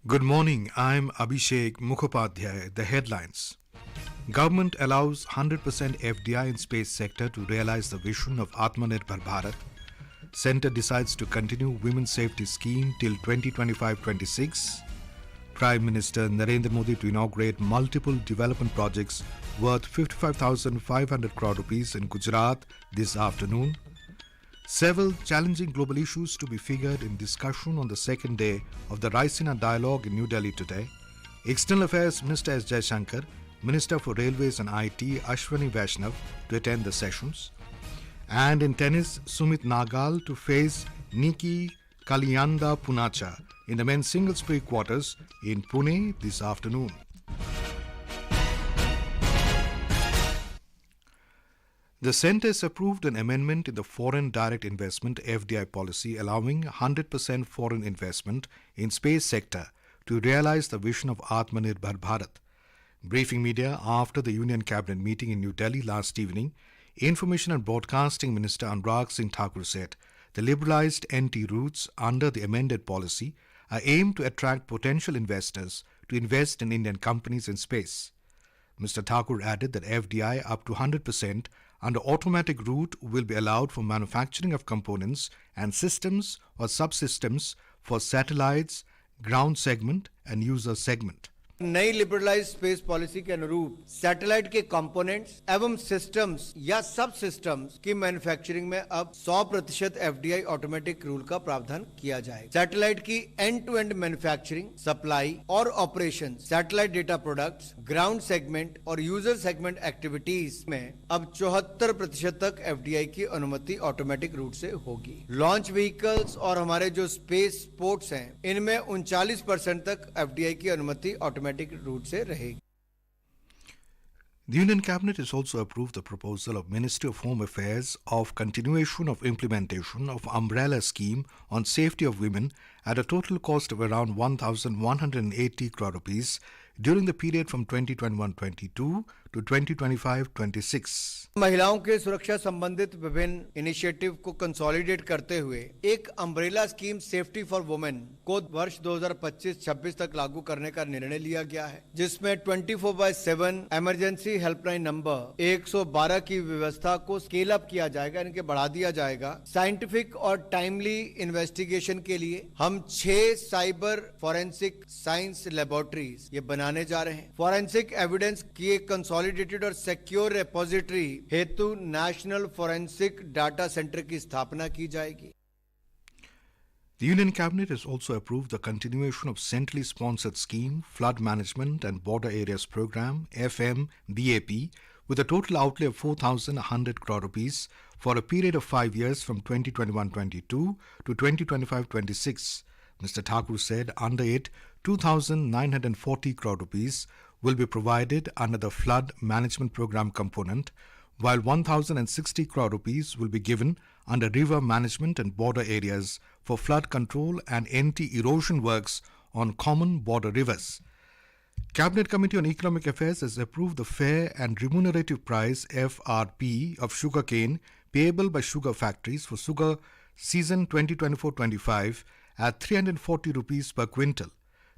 Good morning, I'm Abhishek Mukhopadhyay. The headlines. Government allows 100% FDI in space sector to realize the vision of Atmanirbhar Bharat. Centre decides to continue women's safety scheme till 2025-26. Prime Minister Narendra Modi to inaugurate multiple development projects worth 55,500 crore rupees in Gujarat this afternoon. Several challenging global issues to be figured in discussion on the second day of the Raisina Dialogue in New Delhi today. External Affairs Minister S Jaishankar, Minister for Railways and IT Ashwini Vaishnaw to attend the sessions. And in tennis, Sumit Nagal to face Niki Kaliyanda Poonacha in the men's singles pre-quarters in Pune this afternoon. The Centre has approved an amendment in the Foreign Direct Investment FDI policy allowing 100% foreign investment in space sector to realize the vision of Atmanirbhar Bharat. Briefing media after the Union Cabinet meeting in New Delhi last evening, Information and Broadcasting Minister Anurag Singh Thakur said the liberalised NT routes under the amended policy are aimed to attract potential investors to invest in Indian companies in space. Mr. Thakur added that FDI up to 100% under automatic route will be allowed for manufacturing of components and systems or subsystems for satellites, ground segment and user segment. नई liberalise space policy के अनुरूप satellite के components एवं systems या सब systems की manufacturing में अब 100% एफडीआई ऑटोमेटिक रूल का प्रावधान किया जाएगा। सैटेलाइट की end to end manufacturing, supply और operation, satellite data products, ground segment और यूजर सेगमेंट एक्टिविटीज में अब 74% तक एफडीआई की अनुमति ऑटोमेटिक रूट से होगी। लॉन्च व्हीकल्स और हमारे जो स्पेस पोर्ट्स हैं, इनमें 39% तक एफडीआई की अनुमति ऑटोमेटिक route से रहेगी। The Union Cabinet has also approved the proposal of Ministry of Home Affairs of continuation of implementation of umbrella scheme on safety of women at a total cost of around 1,180 crore rupees during the period from 2021-22 to 2025-26. महिलाओं के सुरक्षा संबंधित विभिन्न initiative को consolidate करते हुए एक umbrella scheme safety for women को वर्ष 2025-26 तक लागू करने का निर्णय लिया गया है, जिसमें 24/7 इमरजेंसी हेल्पलाइन नंबर 112 की व्यवस्था को स्केल अप किया जाएगा, इनके बढ़ा दिया जाएगा। साइंटिफिक और टाइमली इन्वेस्टिगेशन के लिए हम 6 साइबर फॉरेंसिक साइंस लेबोरेटरीज ये बनाने जा रहे हैं। फॉरेंसिक एविडेंस की एक कंसोलिडेटेड और सिक्योर रेपोजिटरी हेतु नेशनल फॉरेंसिक डाटा सेंटर की स्थापना की जाएगी। The Union Cabinet has also approved the continuation of centrally sponsored scheme Flood Management and Border Areas Program FMBAP with a total outlay of 4,100 crore rupees for a period of 5 years from 2021-22 to 2025-26. Mr. Thakur said under it 2,940 crore rupees will be provided under the Flood Management Program component, while 1,060 crore rupees will be given under river management and border areas for flood control and anti-erosion works on common border rivers. Cabinet Committee on Economic Affairs has approved the fair and remunerative price FRP of sugarcane payable by sugar factories for sugar season 2024-25 at 340 rupees per quintal.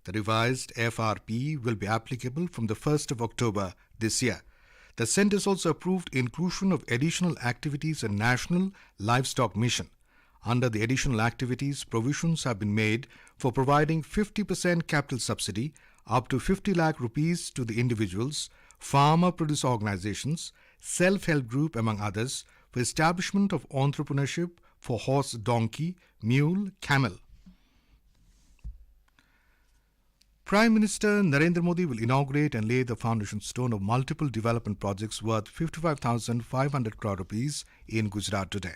The revised FRP will be applicable from the 1st of October this year. The Centre has also approved inclusion of additional activities in National Livestock Mission. Under the additional activities, provisions have been made for providing 50% capital subsidy up to 50 lakh rupees to the individuals, farmer producer organizations, self-help group among others for establishment of entrepreneurship for horse, donkey, mule, camel. Prime Minister Narendra Modi will inaugurate and lay the foundation stone of multiple development projects worth 55,500 crore rupees in Gujarat today.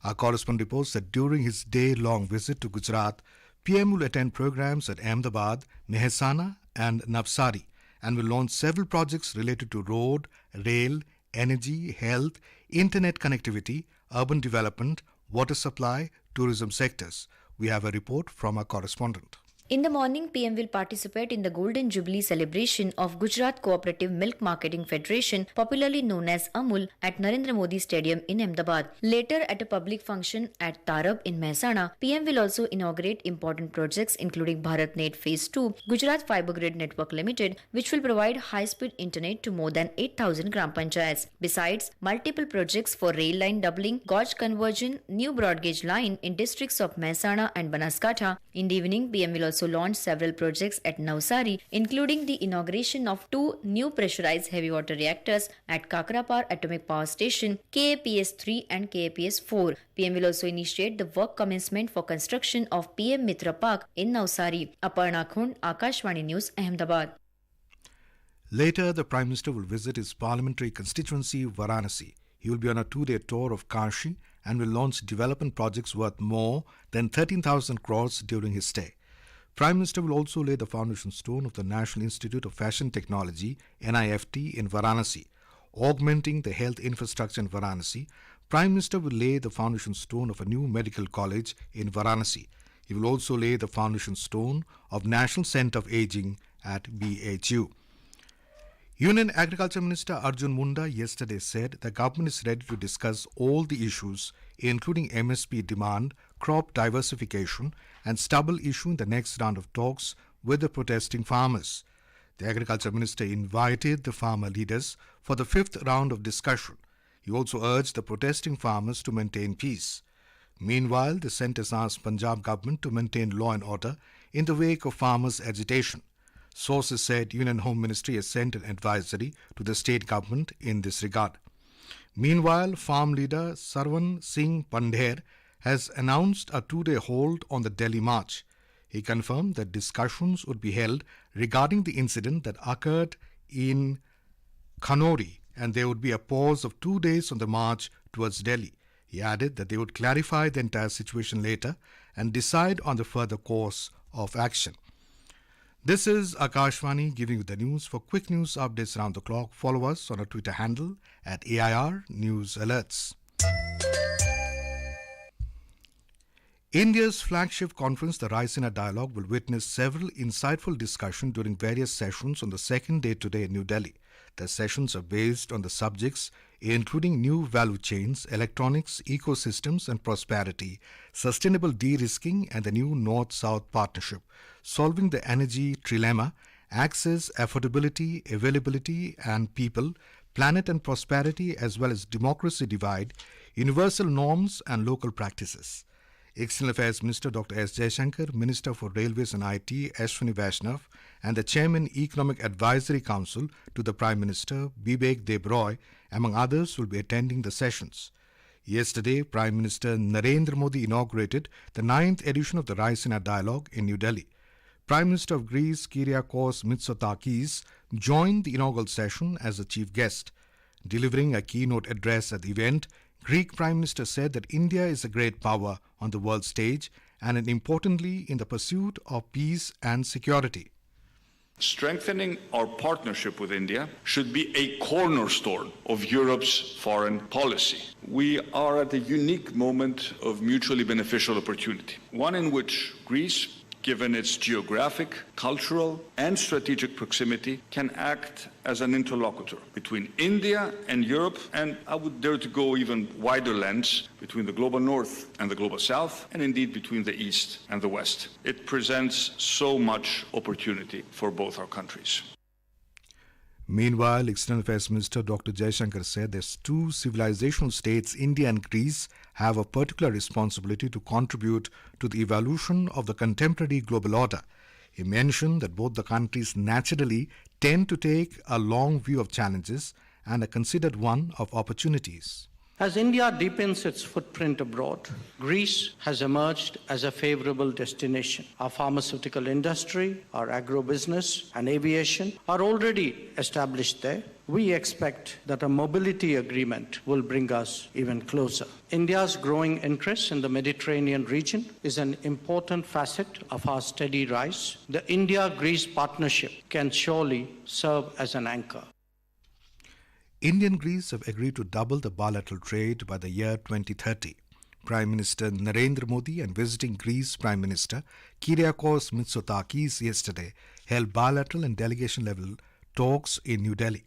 Our correspondent reports that during his day-long visit to Gujarat, PM will attend programs at Ahmedabad, Mehsana and Navsari and will launch several projects related to road, rail, energy, health, internet connectivity, urban development, water supply, tourism sectors. We have a report from our correspondent. In the morning, PM will participate in the Golden Jubilee celebration of Gujarat Cooperative Milk Marketing Federation, popularly known as Amul, at Narendra Modi Stadium in Ahmedabad. Later, at a public function at Tarab in Mehsana, PM will also inaugurate important projects including BharatNet Phase 2, Gujarat Fibre Grid Network Limited, which will provide high-speed internet to more than 8,000 Gram Panchayats. Besides, multiple projects for rail line doubling, gauge conversion, new broad gauge line in districts of Mehsana and Banaskantha. In the evening, PM will also launched several projects at Navsari, including the inauguration of 2 new pressurized heavy water reactors at Kakrapar Atomic Power Station, KAPS-3 and KAPS-4. PM will also initiate the work commencement for construction of PM Mitra Park in Navsari. Aparna Khund, Akashvani News, Ahmedabad. Later, the Prime Minister will visit his parliamentary constituency, Varanasi. He will be on a 2-day tour of Kashi and will launch development projects worth more than 13,000 crores during his stay. Prime Minister will also lay the foundation stone of the National Institute of Fashion Technology, NIFT, in Varanasi. Augmenting the health infrastructure in Varanasi, Prime Minister will lay the foundation stone of a new medical college in Varanasi. He will also lay the foundation stone of National Centre of Aging at BHU. Union Agriculture Minister Arjun Munda yesterday said the government is ready to discuss all the issues, including MSP demand, crop diversification and stubble issue in the next round of talks with the protesting farmers. The Agriculture Minister invited the farmer leaders for the 5th round of discussion. He also urged the protesting farmers to maintain peace. Meanwhile, the centre asked Punjab government to maintain law and order in the wake of farmers' agitation. Sources said Union Home Ministry has sent an advisory to the state government in this regard. Meanwhile, farm leader Sarwan Singh Pandher has announced a 2-day hold on the Delhi march. He confirmed that discussions would be held regarding the incident that occurred in Khanori, and there would be a pause of 2 days on the march towards Delhi. He added that they would clarify the entire situation later and decide on the further course of action. This is Akashvani giving you the news. For quick news updates around the clock, follow us on our Twitter handle at AIR News Alerts. India's flagship conference, the Raisina Dialogue, will witness several insightful discussions during various sessions on the second day today in New Delhi. The sessions are based on the subjects including new value chains, electronics, ecosystems and prosperity, sustainable de-risking and the new North-South partnership, solving the energy trilemma, access, affordability, availability and people, planet and prosperity as well as democracy divide, universal norms and local practices. External Affairs Minister Dr. S Jaishankar, Minister for Railways and IT Ashwini Vaishnaw and the Chairman Economic Advisory Council to the Prime Minister Bibek Debroy, among others, will be attending the sessions. Yesterday, Prime Minister Narendra Modi inaugurated the 9th edition of the Raisina Dialogue in New Delhi. Prime Minister of Greece Kyriakos Mitsotakis joined the inaugural session as the chief guest. Delivering a keynote address at the event, Greek Prime Minister said that India is a great power on the world stage and importantly in the pursuit of peace and security. Strengthening our partnership with India should be a cornerstone of Europe's foreign policy. We are at a unique moment of mutually beneficial opportunity, one in which Greece, given its geographic, cultural and strategic proximity, can act as an interlocutor between India and Europe, and I would dare to go even wider lens, between the global north and the global south, and indeed between the east and the west. It presents so much opportunity for both our countries. Meanwhile, External Affairs Minister Dr. Jaishankar said that 2 civilizational states, India and Greece, have a particular responsibility to contribute to the evolution of the contemporary global order. He mentioned that both the countries naturally tend to take a long view of challenges and a considered one of opportunities. As India deepens its footprint abroad, Greece has emerged as a favorable destination. Our pharmaceutical industry, our agro-business and aviation are already established there. We expect that a mobility agreement will bring us even closer. India's growing interest in the Mediterranean region is an important facet of our steady rise. The India-Greece partnership can surely serve as an anchor. India and Greece have agreed to double the bilateral trade by the year 2030. Prime Minister Narendra Modi and visiting Greece Prime Minister Kyriakos Mitsotakis yesterday held bilateral and delegation-level talks in New Delhi.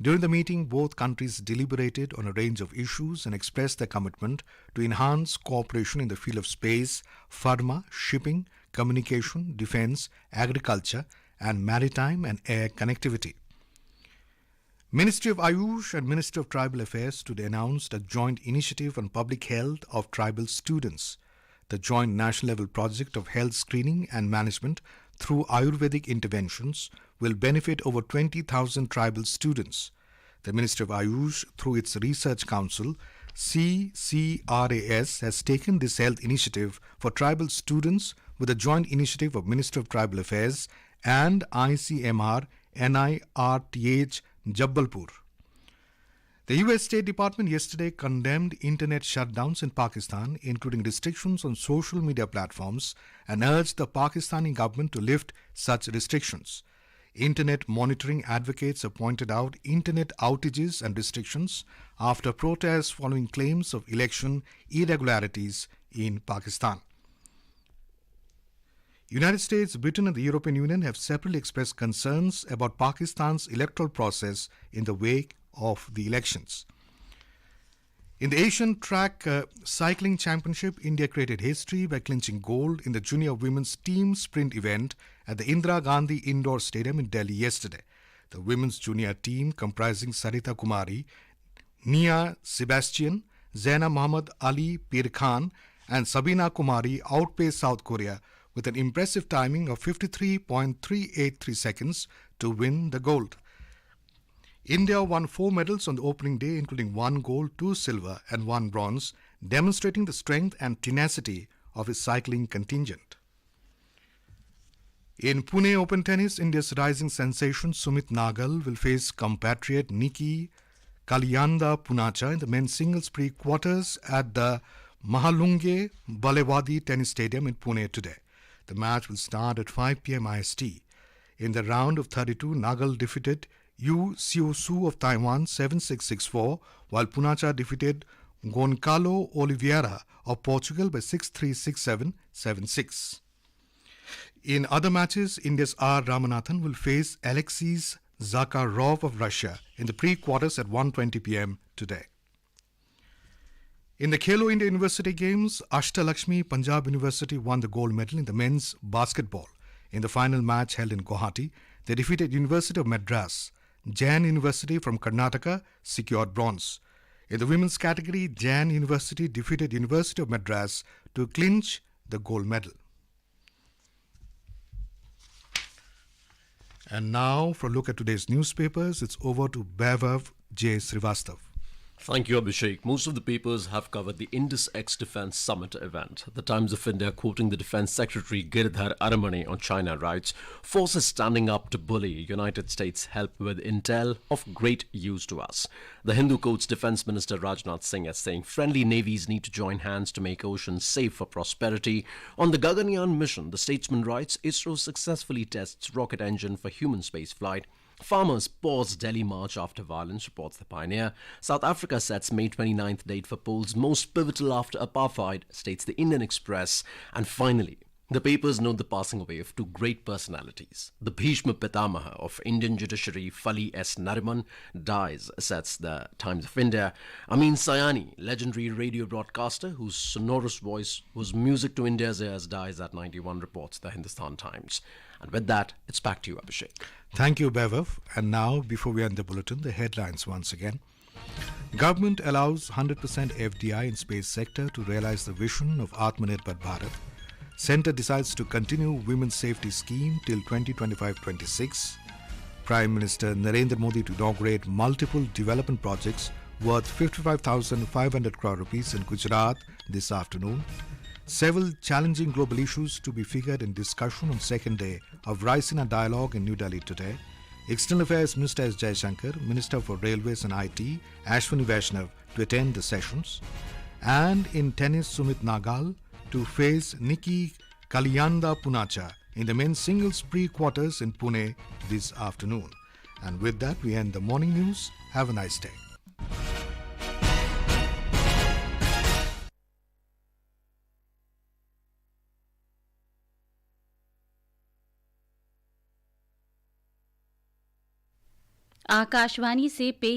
During the meeting, both countries deliberated on a range of issues and expressed their commitment to enhance cooperation in the field of space, pharma, shipping, communication, defense, agriculture, and maritime and air connectivity. Ministry of Ayush and Ministry of Tribal Affairs today announced a joint initiative on public health of tribal students. The joint national-level project of health screening and management through Ayurvedic interventions will benefit over 20,000 tribal students. The Ministry of Ayush, through its Research Council, CCRAS, has taken this health initiative for tribal students with a joint initiative of Ministry of Tribal Affairs and ICMR NIRTH Jabbalpur. The US State Department yesterday condemned internet shutdowns in Pakistan, including restrictions on social media platforms, and urged the Pakistani government to lift such restrictions. Internet monitoring advocates have pointed out internet outages and restrictions after protests following claims of election irregularities in Pakistan. United States, Britain and the European Union have separately expressed concerns about Pakistan's electoral process in the wake of the elections. In the Asian Track Cycling Championship, India created history by clinching gold in the junior women's team sprint event at the Indira Gandhi Indoor Stadium in Delhi yesterday. The women's junior team, comprising Sarita Kumari, Nia Sebastian, Zaina Muhammad Ali Pir Khan and Sabina Kumari, outpaced South Korea with an impressive timing of 53.383 seconds to win the gold. India won 4 medals on the opening day, including 1 gold, 2 silver and 1 bronze, demonstrating the strength and tenacity of its cycling contingent. In Pune Open Tennis, India's rising sensation Sumit Nagal will face compatriot Niki Kaliyanda Poonacha in the men's singles pre-quarters at the Mahalunge Balewadi Tennis Stadium in Pune today. The match will start at 5 p.m. IST. In the round of 32, Nagal defeated Yu Xiu-su of Taiwan 7-6, 6-4, while Poonacha defeated Goncalo Oliveira of Portugal by 6-3, 6-7, 7-6. In other matches, India's R. Ramanathan will face Alexei Zakharov of Russia in the pre-quarters at 1:20 p.m. today. In the Khelo India University Games, Ashtalakshmi Punjab University won the gold medal in the men's basketball. In the final match held in Guwahati, they defeated University of Madras. Jain University from Karnataka secured bronze. In the women's category, Jain University defeated University of Madras to clinch the gold medal. And now, for a look at today's newspapers, it's over to Vaibhav J. Srivastav. Thank you, Abhishek. Most of the papers have covered the Indus X Defence Summit event. The Times of India, quoting the Defence Secretary Giridhar Aramani on China, writes, "Forces standing up to bully United States help with intel of great use to us." The Hindu quotes Defence Minister Rajnath Singh as saying, "Friendly navies need to join hands to make oceans safe for prosperity." On the Gaganyaan mission, the statesman writes, "ISRO successfully tests rocket engine for human spaceflight." Farmers pause Delhi march after violence, reports the Pioneer. South Africa sets May 29th date for polls most pivotal after apartheid, states the Indian Express. And finally, the papers note the passing away of 2 great personalities. The Bhishma Pitamaha of Indian judiciary, Fali S. Nariman, dies, sets the Times of India. Amin Sayani, legendary radio broadcaster whose sonorous voice was music to India's ears, dies at 91, reports the Hindustan Times. And with that, it's back to you, Abhishek. Thank you, Vaibhav. And now, before we end the bulletin, the headlines once again. Government allows 100% FDI in space sector to realize the vision of Atmanirbhar Bharat. Centre decides to continue women's safety scheme till 2025-26. Prime Minister Narendra Modi to inaugurate multiple development projects worth 55,500 crore rupees in Gujarat this afternoon. Several challenging global issues to be figured in discussion on second day of Raisina Dialogue in New Delhi today. External Affairs Minister S Jaishankar, Minister for Railways and IT, Ashwini Vaishnaw to attend the sessions. And in tennis, Sumit Nagal to face Niki Kaliyanda Poonacha in the men's singles pre-quarters in Pune this afternoon. And with that, we end the morning news. Have a nice day. Akashvani से पेश